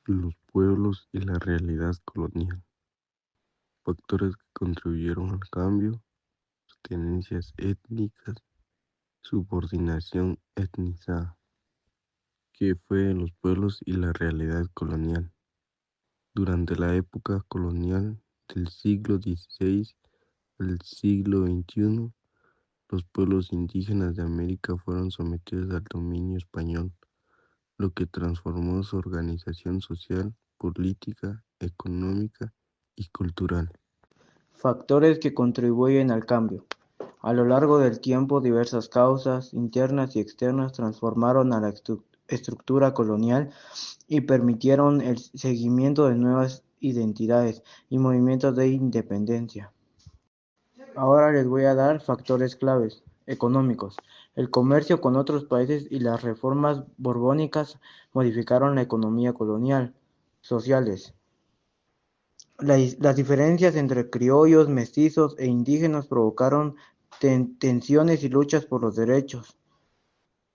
Los pueblos y la realidad colonial. Factores que contribuyeron al cambio: tenencias étnicas, subordinación etnizada, que fue en los pueblos y la realidad colonial. Durante la época colonial del siglo XVI al siglo XXI, los pueblos indígenas de América fueron sometidos al dominio español, lo que transformó su organización social, política, económica y cultural. Factores que contribuyen al cambio. A lo largo del tiempo, diversas causas, internas y externas, transformaron a la estructura colonial y permitieron el seguimiento de nuevas identidades y movimientos de independencia. Ahora les voy a dar factores claves económicos. El comercio con otros países y las reformas borbónicas modificaron la economía colonial. Sociales. Las diferencias entre criollos, mestizos e indígenas provocaron tensiones y luchas por los derechos.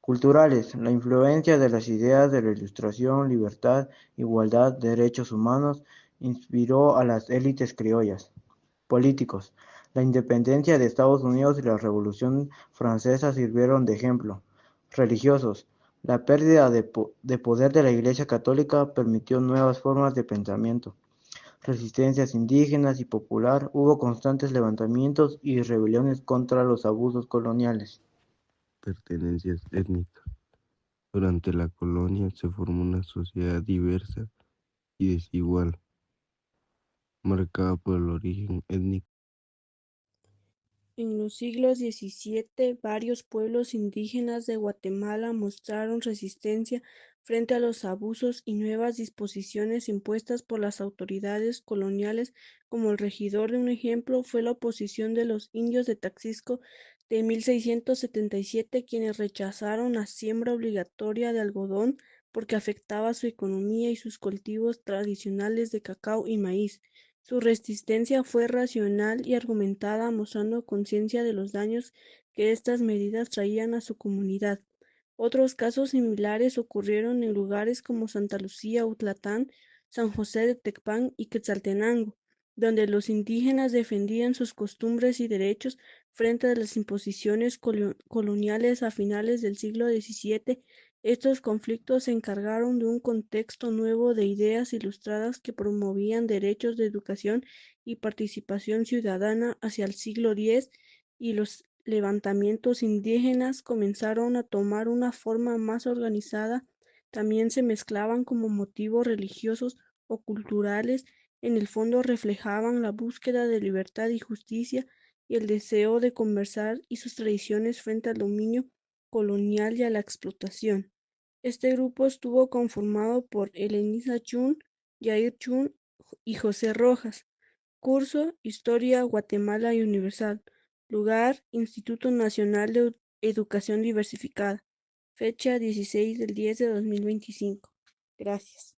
Culturales. La influencia de las ideas de la Ilustración, libertad, igualdad, derechos humanos, inspiró a las élites criollas. Políticos. La independencia de Estados Unidos y la Revolución Francesa sirvieron de ejemplo. Religiosos. La pérdida de poder de la Iglesia Católica permitió nuevas formas de pensamiento. Resistencias indígenas y popular, hubo constantes levantamientos y rebeliones contra los abusos coloniales. Pertenencias étnicas. Durante la colonia se formó una sociedad diversa y desigual, marcada por el origen étnico. En los siglos XVII, varios pueblos indígenas de Guatemala mostraron resistencia frente a los abusos y nuevas disposiciones impuestas por las autoridades coloniales. Como el regidor de un ejemplo fue la oposición de los indios de Taxisco de 1677, quienes rechazaron la siembra obligatoria de algodón porque afectaba su economía y sus cultivos tradicionales de cacao y maíz. Su resistencia fue racional y argumentada, mostrando conciencia de los daños que estas medidas traían a su comunidad. Otros casos similares ocurrieron en lugares como Santa Lucía, Utlatán, San José de Tecpan y Quetzaltenango, donde los indígenas defendían sus costumbres y derechos frente a las imposiciones coloniales a finales del siglo XVII. Estos conflictos se encargaron de un contexto nuevo de ideas ilustradas que promovían derechos de educación y participación ciudadana. Hacia el siglo X, y los levantamientos indígenas comenzaron a tomar una forma más organizada. También se mezclaban como motivos religiosos o culturales. En el fondo reflejaban la búsqueda de libertad y justicia y el deseo de conversar y sus tradiciones frente al dominio colonial y a la explotación. Este grupo estuvo conformado por Elenisa Chun, Yair Chun y José Rojas. Curso: Historia, Guatemala y Universal. Lugar: Instituto Nacional de Educación Diversificada. Fecha: 16 del 10 de 2025. Gracias.